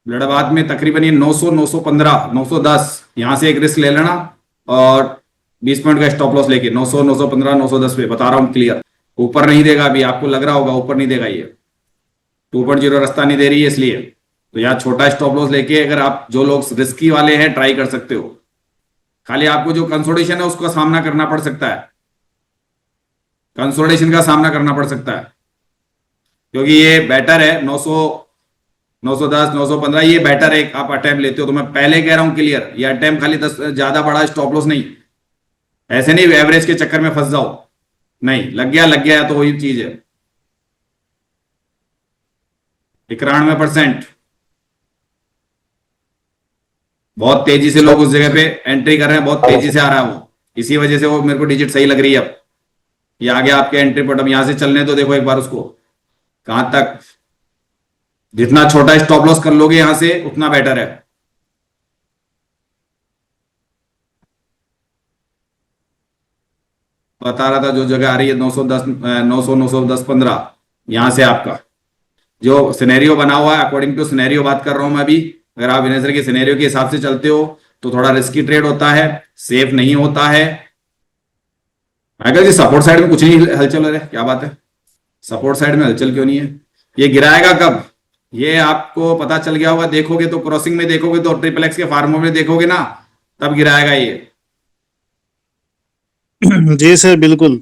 Bloodbath में तकरीबन ये 900, 915, 910 यहां से एक रिस्क ले लेना, और 20 पॉइंट का स्टॉप लॉस लेके 900, 915, 910 पे बता रहा हूं क्लियर। ऊपर नहीं देगा, अभी आपको लग रहा होगा ऊपर नहीं देगा, ये 2.0 रास्ता नहीं दे रही है, इसलिए तो यहाँ छोटा स्टॉप लॉस लेके अगर आप जो लोग रिस्की वाले हैं ट्राई कर सकते हो। खाली आपको जो कंसोलिडेशन है उसका सामना करना पड़ सकता है, कंसोलिडेशन का सामना करना पड़ सकता है, क्योंकि ये बेटर है 900, 910, 915, ये बेटर है आप अटेम्प्ट लेते हो। तो मैं पहले कह रहा हूं क्लियर, ये अटेम्प्ट खाली 10 ज्यादा बड़ा स्टॉप लॉस नहीं, ऐसे नहीं एवरेज के चक्कर में फंस जाओ, नहीं लग गया तो वही चीज है। 91%, बहुत तेजी से लोग उस जगह पे एंट्री कर रहे हैं, बहुत तेजी से आ रहा है वो, इसी वजह से वो मेरे को डिजिट सही लग रही है। अब ये आगे आपके एंट्री पॉइंट, अब यहां से चलने तो देखो एक बार उसको कहां तक, जितना छोटा स्टॉप लॉस कर लोगे यहां से उतना बेटर है। बता रहा था जो जगह आ रही है 910, 900, 910, 15, यहां से आपका जो सिनेरियो बना हुआ है, अकॉर्डिंग टू सिनेरियो बात कर रहा हूं मैं अभी। अगर आप इन्वेस्टर के सिनेरियो के हिसाब से चलते हो तो थोड़ा रिस्की ट्रेड होता है, सेफ नहीं होता है। अगर जी सपोर्ट साइड में कुछ नहीं हलचल हो रहा है, क्या बात है, सपोर्ट साइड में हलचल क्यों नहीं है? ये गिराएगा कब, ये आपको पता चल गया होगा, देखोगे तो क्रॉसिंग में देखोगे तो ट्रिपल एक्स के फार्मो में देखोगे ना, तब गिराएगा ये। जी सर बिल्कुल।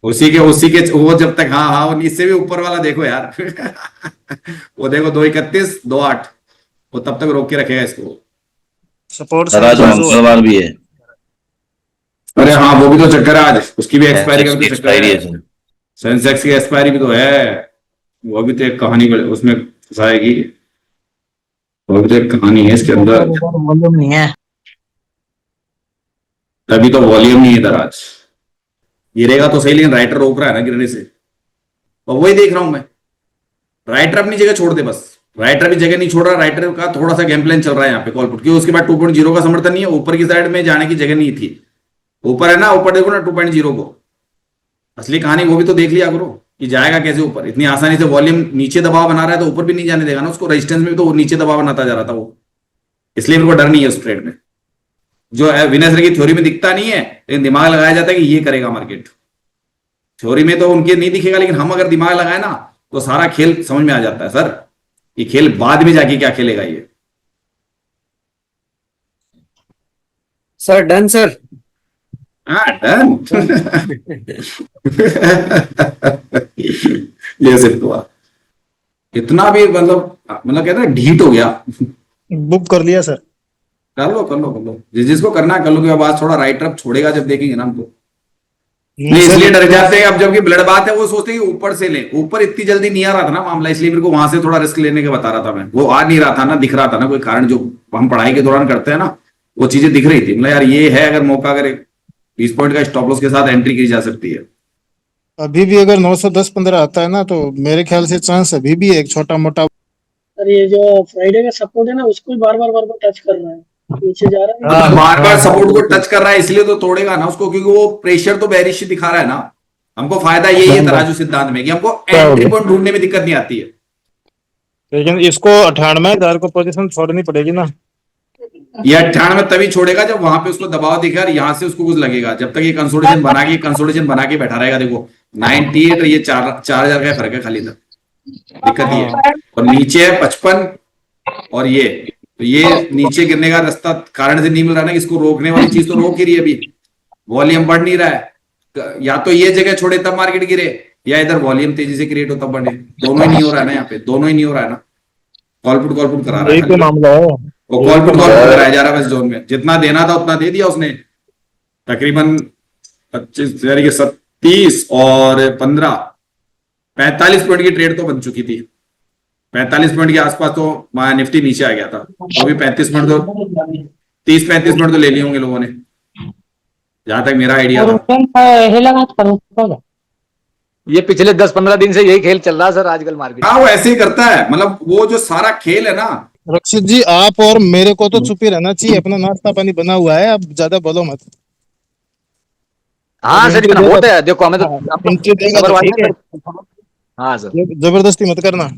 उसी के वो जब तक, हाँ हाँ, वो इससे भी ऊपर वाला देखो यार वो देखो 231, 28, वो तब तक रोक के रखेगा इसको। सपोर्ट आज मंगलवार भी है। अरे हाँ, वो भी तो चक्कर है आज, उसकी भी एक्सपायरी का भी तो चक्कर एक्सपायरी है। है सर। सेंसेक्स की एक्सपायरी भी तो है, वो भी तो एक कहानी उसमें फंसाएगी, वो भी तो एक कहानी है इसके अंदर। वॉल्यूम नहीं है, तभी तो वॉल्यूम नहीं है इधर आज। गिरेगा तो सही, लेकिन राइटर रोक रहा है ना गिरने से, और वही देख रहा हूं मैं। राइटर अपनी जगह छोड़ दे बस, राइटर भी जगह नहीं छोड़ रहा, राइटर का थोड़ा सा गेम प्लान चल रहा है यहाँ पे कॉल पुट, क्योंकि उसके बाद 2.0 का समर्थन नहीं है, ऊपर की साइड में जाने की जगह नहीं थी। ऊपर है ना, ऊपर देखो ना 2.0 को, असली कहानी वो भी तो देख लिया करो कि जाएगा कैसे ऊपर। इतनी आसानी से वॉल्यूम नीचे दबाव बना रहा है तो ऊपर भी नहीं जाने देगा ना उसको, रेजिस्टेंस में भी तो वो नीचे दबाव बनाता जा रहा था वो, इसलिए मेरे को डर नहीं है उस ट्रेड में। जो विनर की थ्योरी में दिखता नहीं है, लेकिन दिमाग लगाया जाता है कि ये करेगा मार्केट। थ्योरी में तो उनके नहीं दिखेगा, लेकिन हम अगर दिमाग लगाए ना तो सारा खेल समझ में आ जाता है सर, ये खेल बाद में जाके क्या खेलेगा ये। Sir done sir. हाँ डन ये सिर्फ हुआ, इतना भी मतलब कहते हैं ढीठ हो गया। बुक कर लिया सर। कर लो कर लो कर लो, जिसको करना है कर लो, कि अब आज थोड़ा राइट अप छोड़ेगा जब देखेंगे ना हमको। नहीं इसलिए डर जाते हैं अब, जबकि ब्लड बात है वो सोचते हैं कि ऊपर से ले, ऊपर इतनी जल्दी नहीं आ रहा था ना मामला, इसलिए मेरे को वहां से थोड़ा रिस्क लेने के बता रहा था मैं। वो आ नहीं रहा था ना, दिख रहा था ना कोई कारण, जो हम पढ़ाई के दौरान करते हैं ना, वो चीजें दिख रही थी। मतलब यार ये है, अगर मौका, अगर 20 पॉइंट का स्टॉप लॉस के साथ एंट्री की जा सकती है। अभी भी अगर 910-15 आता है ना, तो मेरे ख्याल से चांस अभी भी एक छोटा मोटा। सर ये जो फ्राइडे का सपोर्ट है ना, उसको बार बार टच कर रहा है, नीचे जा रहा है। बार बार सपोर्ट को टच कर रहा है, इसलिए तो तोड़ेगा ना उसको, क्योंकि वो प्रेशर तो बेरिश दिखा रहा है ना। हमको फायदा यही है तराजू सिद्धांत में, कि हमको एंट्री पॉइंट ढूंढने में दिक्कत नहीं आती है। लेकिन इसको 98,000 को पोजीशन छोड़नी पड़ेगी ना। ये 98 तभी छोड़ेगा जब वहां पे उसको दबाव दिखा और यहां से उसको कुछ लगेगा। जब तक ये कंसोलिडेशन बना के बैठा रहेगा, देखो 98, ये 4,000 का फर्क है खाली, तक दिक्कत ये है। और नीचे है 55, और ये तो ये नीचे गिरने का रास्ता कारण से नहीं मिल रहा ना, इसको रोकने वाली चीज तो रोक ही रही है अभी, वॉल्यूम बढ़ नहीं रहा है। या तो ये जगह छोड़े तब मार्केट गिरे, या इधर वॉल्यूम तेजी से क्रिएट हो तब बढ़े, दोनों ही नहीं हो रहा है ना यहाँ पे, दोनों ही नहीं हो रहा है ना। कॉल पुट करा रहा है, मामला है वो कॉल पुट कराया जा रहा है बस जोन में, जितना देना था उतना दे दिया उसने। तकरीबन 25 यानी कि 37 और 15, 45 पॉइंट की ट्रेड तो बन चुकी थी। 45 पॉइंट के आसपास तो निफ्टी नीचे आ गया था, वो भी 35 पॉइंट तो 30-35 पॉइंट तो ले लिए होंगे लोगों ने, जहां तक मेरा आइडिया था। ये पिछले 10-15 दिन से यही खेल चल रहा है सर आजकल मार्केट। हाँ वो ऐसे ही करता है, मतलब वो जो सारा खेल है ना। रक्षित जी, आप और मेरे को तो चुप ही रहना चाहिए, अपना नाश्ता पानी बना हुआ है, अब ज्यादा बोलो मत। हाँ सर इतना होता है, देखो हमें तो हाँ सर जबरदस्ती मत करना।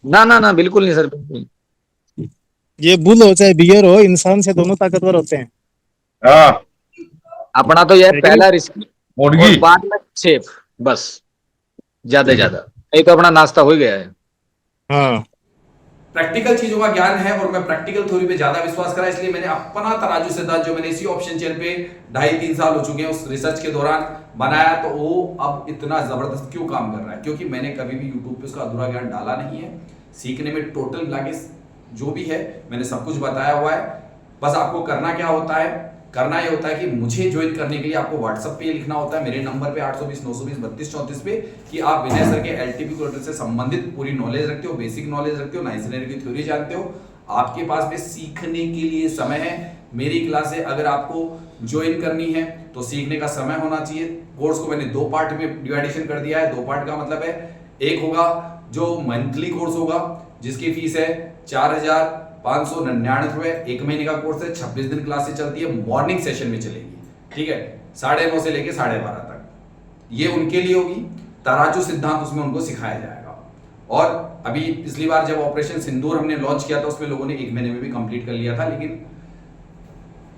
ना ना ना बिल्कुल नहीं सर, बिल्कुल। ये बुल हो चाहे बियर हो, इंसान से दोनों ताकतवर होते हैं। हाँ अपना तो यह है कि पहला रिस्क और मुर्गी बाद में सेफ, बस ज्यादा ज्यादा नहीं तो अपना नाश्ता हो ही गया है। हाँ प्रैक्टिकल चीजों का ज्ञान है और मैं प्रैक्टिकल थ्योरी पे ज्यादा विश्वास करा, इसलिए मैंने अपना तराजू सिद्धांत जो मैंने इसी ऑप्शन चेन पे 2.5-3 साल हो चुके हैं उस रिसर्च के दौरान बनाया, तो वो अब इतना जबरदस्त क्यों काम कर रहा है, क्योंकि मैंने कभी भी यूट्यूब पे उसका अधूरा ज्ञान डाला नहीं है। सीखने में टोटल मिला के जो भी है मैंने सब कुछ बताया हुआ है। बस आपको करना क्या होता है, करना ये होता है कि मुझे ज्वाइन करने के लिए आपको व्हाट्सएप पे लिखना होता है मेरे नंबर पे 820 920 32 34 पे कि आप विनय सर के एलटीपी क्वार्टर से संबंधित पूरी नॉलेज रखते हो, बेसिक नॉलेज रखते हो, नाइसनरी की थ्योरी जानते हो, आपके पास में सीखने के लिए समय है। मेरी क्लास है, अगर आपको ज्वाइन करनी है तो सीखने का समय होना चाहिए। कोर्स को मैंने 2 पार्ट में डिवाइडेशन कर दिया है। 2 पार्ट का मतलब है, एक होगा जो मंथली कोर्स होगा जिसकी फीस है 4,599 रुपए, 1 महीने का कोर्स है, 26 दिन क्लासेस चलती है, मॉर्निंग सेशन में चलेगी, ठीक है, 9:30 से लेके 12:30 तक। ये उनके लिए होगी। तराजू सिद्धांत उसमें उनको सिखाया जाएगा। और अभी पिछली बार जब ऑपरेशन सिंदूर हमने लॉन्च किया था उसमें लोगों ने 1 महीने में भी कंप्लीट कर लिया था, लेकिन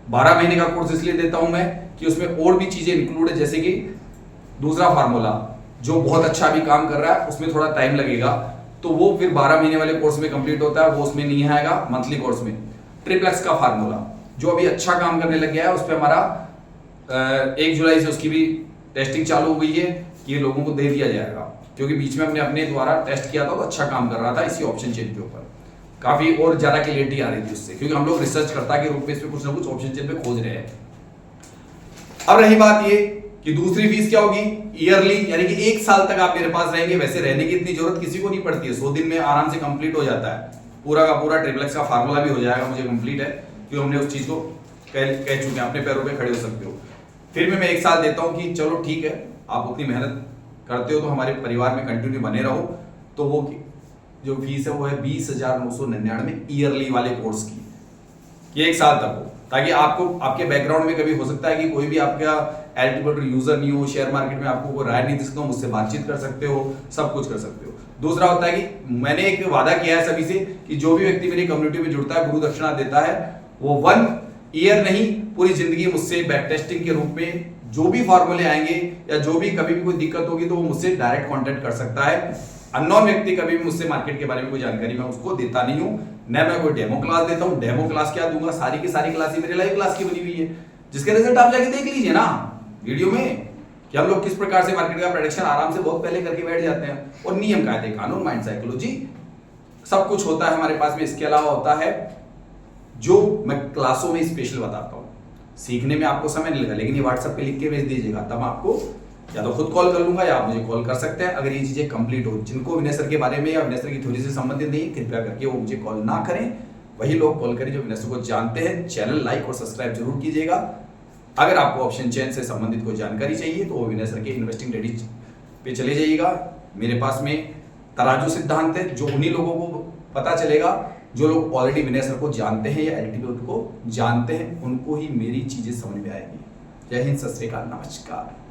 12 महीने का कोर्स इसलिए देता हूं मैं कि उसमें और भी चीजें इंक्लूड है, जैसे कि दूसरा फार्मूला जो बहुत अच्छा भी काम कर रहा है, उसमें थोड़ा टाइम लगेगा, तो वो फिर 12 महीने वाले कोर्स में कंप्लीट होता है, वो उसमें नहीं आएगा मंथली कोर्स में। ट्रिप्लेक्स का फार्मूला जो अभी अच्छा काम करने लग गया है, उस पर हमारा 1 जुलाई से उसकी भी टेस्टिंग चालू हो गई है कि ये लोगों को दे दिया जाएगा, क्योंकि बीच में हमने अपने द्वारा टेस्ट किया था तो अच्छा काम कर रहा था इसी ऑप्शन चेन के ऊपर, काफी और ज्यादा क्लियरिटी आ रही थी उससे, क्योंकि हम लोग रिसर्चकर्ता के रूप में इस पे कुछ ना कुछ ऑप्शन चेन पे खोज रहे हैं। अब रही बात ये कि दूसरी फीस क्या होगी, ईयरली, यानी कि 1 साल तक आप मेरे पास रहेंगे। वैसे रहने की इतनी जरूरत किसी को नहीं पड़ती है, 100 दिन में आराम से कंप्लीट हो जाता है, पूरा का पूरा ट्रिप्लेक्स का फार्मूला भी हो जाएगा, मुझे कंप्लीट है क्योंकि हमने उस चीज को कह चुके हैं, अपने पैरों पे खड़े हो सकते हो। फिर भी मैं 1 साल देता हूं कि चलो ठीक है, आप उतनी मेहनत करते हो तो हमारे परिवार में कंटिन्यू बने रहो, तो वो जो फीस है वो है 20,999 ईयरली वाले कोर्स की, ये 1 साल तक हो, ताकि आपको आपके बैकग्राउंड में कभी हो सकता है कि कोई भी आपका एलिजिबल यूजर नहीं हो, शेयर मार्केट में आपको कोई राय नहीं दे सकते हो, मुझसे बातचीत कर सकते हो, सब कुछ कर सकते हो। दूसरा होता है कि मैंने एक वादा किया है सभी से कि जो भी व्यक्ति मेरी कम्युनिटी में जुड़ता है, गुरु दक्षिणा देता है, वो 1 ईयर नहीं पूरी जिंदगी मुझसे बैक टेस्टिंग के रूप में जो भी फॉर्मूले आएंगे या जो भी कभी भी कोई दिक्कत होगी तो वो मुझसे डायरेक्ट कांटेक्ट कर सकता है। अननोन व्यक्ति कभी भी मुझसे मार्केट के बारे में कोई जानकारी मैं उसको देता नहीं हूं, न मैं कोई डेमो क्लास देता हूं। डेमो क्लास क्या दूंगा, सारी की सारी क्लास ही मेरे लाइव क्लास की बनी हुई है, जिसके रिजल्ट आप जाके देख लीजिए ना वीडियो में कि हम लोग किस प्रकार से मार्केट का प्रेडिक्शन आराम से बहुत पहले करके बैठ जाते हैं, और नियम कायदे कानून माइंड साइकोलॉजी सब कुछ होता है हमारे पास में। इसके अलावा होता है जो मैं क्लासों में स्पेशल बताता हूं, सीखने में आपको समय नहीं लगेगा, लेकिन ये व्हाट्सएप पे लिख के भेज दीजिएगा, तब आपको या तो खुद कॉल कर लूंगा या आप मुझे कॉल कर सकते हैं। अगर ये चीजें कंप्लीट हो, जिनको विनय सर के बारे में या विनय सर की थ्योरी से संबंधित नहीं, कृपया करके वो मुझे कॉल ना करें, वही लोग कॉल करें जो विनय सर को जानते हैं। चैनल लाइक और सब्सक्राइब जरूर कीजिएगा। अगर आपको ऑप्शन चेन से संबंधित कोई जानकारी चाहिए तो वो विनय सर के इन्वेस्टिंग रेडी पे चले जाइएगा। मेरे पास में तराजू सिद्धांत है जो उन्हीं लोगों को पता चलेगा जो लोग ऑलरेडी विनय सर को जानते हैं या एलटीपी को जानते हैं, उनको ही मेरी चीजें समझ में आएगी। जय हिंद, सत श्री अकाल, नमस्कार।